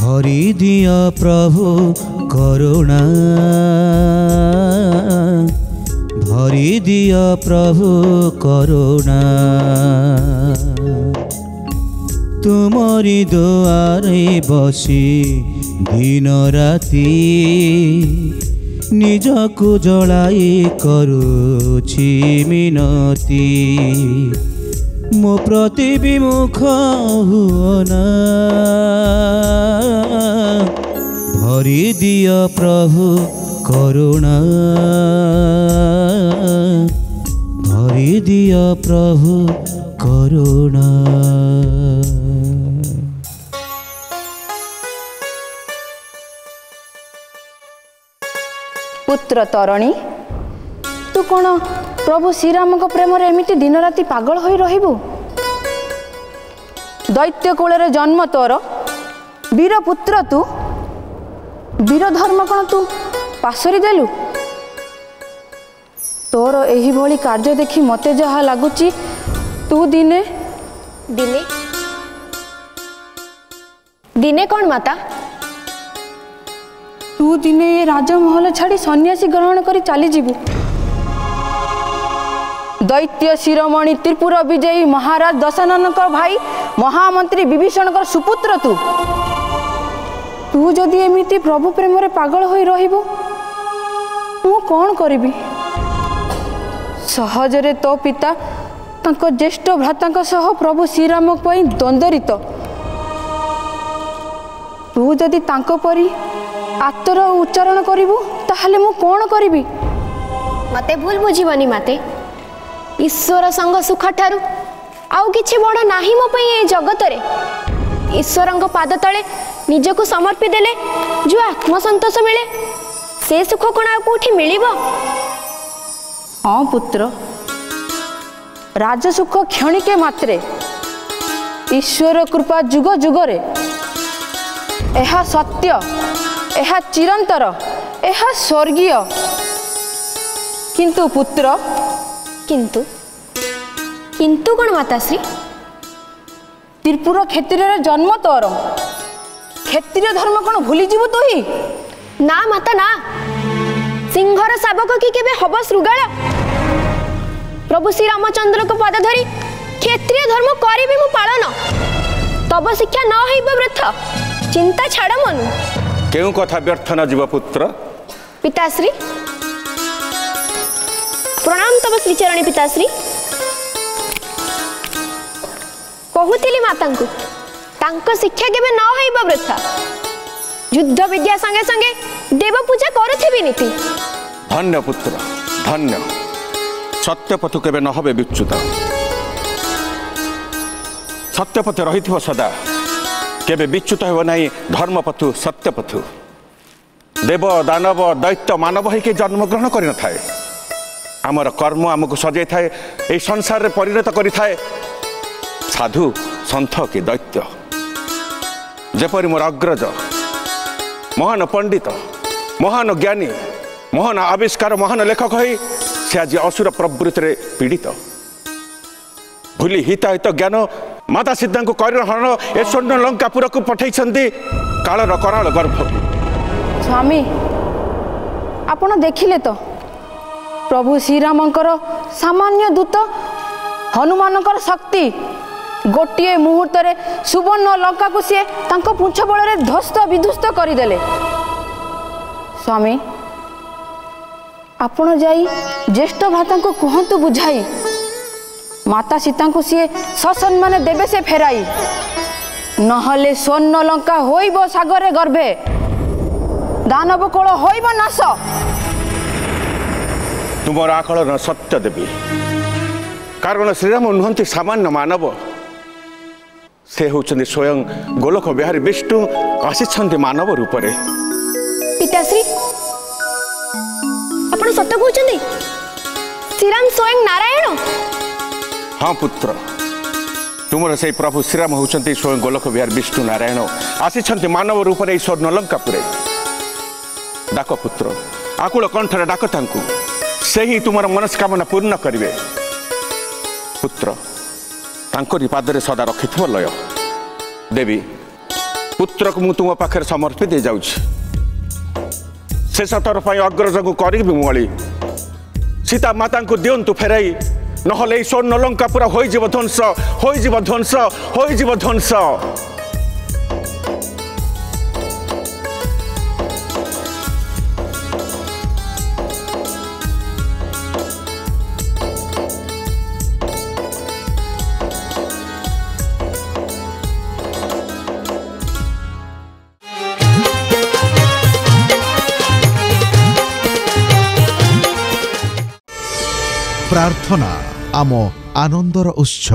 भरी दिया प्रभु करुणा, भरी दिया प्रभु करुणा। तुमरी दुआरे बसी दिन राति निजकु जलाई करुछि मिनती। मो प्रति विमुख हुअना, भरी दिया प्रभु करुणा, भरी दिया प्रभु करुणा। पुत्र तरणी, तू कौन प्रभु श्रीराम प्रेम एमती दिन राति पागल हो रहिबु? दैत्य कूल जन्म तोर, वीर पुत्र तू, वीर धर्म कौन तू पासरी देलु? तोर एही भली कार्य देखि मते जहा लागुची तू दिने दिने दिने कौन माता? तू दिने ये राजमहल छाड़ी सन्यासी ग्रहण करी चली जीवु। दैत्य शिरोमणि त्रिपुर विजयी महाराज दशानन भाई महामंत्री विभीषण सुपुत्र तू। तू जदि एमिति प्रभु प्रेम रे पागल होई रहिबो, मु कौन करिबि? सहजरे तो पिता तांको ज्येष्ठ भ्रातांक सह प्रभु श्रीराम पई द्वंद्वरित। तू जदि तांको परी आत्तर उच्चारण करिबु ताहले मु कौन करिबि? मते भूल बुझीबनी माते। ईश्वर संग सुख ठारू आउ किछि बड़ नाही मो पई ए जगत रे। ईश्वरंग पाद तले निजको समर्पि देले जो आत्मसंतोष मिले, से सुख कोन आ कोठी मिलिबो? हाँ पुत्र, राजसुख क्षणिके मात्रे, ईश्वर कृपा जुग जुगरे। एहा सत्य, एहा चिरंतर, एहा स्वर्गीय। किंतु पुत्र, किंतु किंतु कौन माताश्री? त्रिपुर क्षेत्र जन्म तोर, क्षेत्रीय धर्म कौन भूली जीवु तु ही? ना माता ना, सिंहर शावक कि केबे हब श्रृगाल? प्रभु श्री रामचंद्र को पद धरी क्षेत्रीय धर्म करिबी मु पालन। तब शिक्षा न होइब व्यर्थ, चिंता छाड़ मनु। केउ कथा व्यर्थ न जीव पुत्र? पिताश्री प्रणाम तब श्रीचरणी पिताश्री। कहूतिली मातांकु तांको शिक्षा केबे न होइब व्यर्थ, युद्ध विद्या संगे संगे देव पूजा करुथिबी नीति। धन्य पुत्र धन्य, सत्य पथ केबे न होबे विच्युत। सत्य पथ रहिथिबो सदा, केबे विच्युत हेबो नाही धर्म पथु सत्य पथु। देव दानव दैत्य मानव होइके जन्म ग्रहण करि न थाए। आमर कर्म आमको सजाई थाए, ए संसार रे परिणत करि थाए साधु सन्थ कि दैत्य। जेपरि मोर अग्रज महान पंडित, महान ज्ञानी, महान आविष्कार, महान लेखक होई से आज असुर प्रवृत्ति रे पीड़ित। भूली हिताहित ज्ञान माता सीता को हरण ए स्वर्ण लंकापुर को पठै कालर कराल गर्भ। स्वामी आपण देखिले तो प्रभु श्रीरामंकर सामान्य दूत हनुमानकर शक्ति गोटे मुहूर्त रे सुवर्ण लंका को सी पुछ बल ध्वस्त विध्वस्त करदेले। स्वामी आपण जाई ज्येष्ठ भ्राता को कहतु बुझाई, माता सीता को सी ससम्मान देवे से फेराई, नहले स्वर्ण लंका होइब सागरे गर्भे, दानव कोल होइब नाश। तुमर आकलन सत्य देवी, कारण श्रीराम नुहति सामान्य मानव, से होचंदी स्वयं गोलोक बिहारी विष्णु आसी मानव रूप रे। पिताश्री आपण सत्य कहउछंदी? श्रीराम स्वयं नारायण? हाँ पुत्र, तुमर से प्रभु श्रीराम होचंदी स्वयं गोलोक बिहारी विष्णु नारायण आसी मानव रूप रे स्वर्ण लंकापुरे। डाक पुत्र, आकुल कंठरे डाक तांकु, से ही तुमर मनस्कामना पूर्ण करिवे। पुत्र तांकरी पादरे सदा रखिथिबो लय। देवी पुत्र को तुम पाखे समर्पी दे जाऊँ शेष थर पर अग्रज को करी मुआली सीता माता को दिंतु फेराई नहले स्वर्ण लंका पूरा हो ध्वंस हो ध्वंस हो ध्वंस। प्रार्थना आम आनंदर उत्स।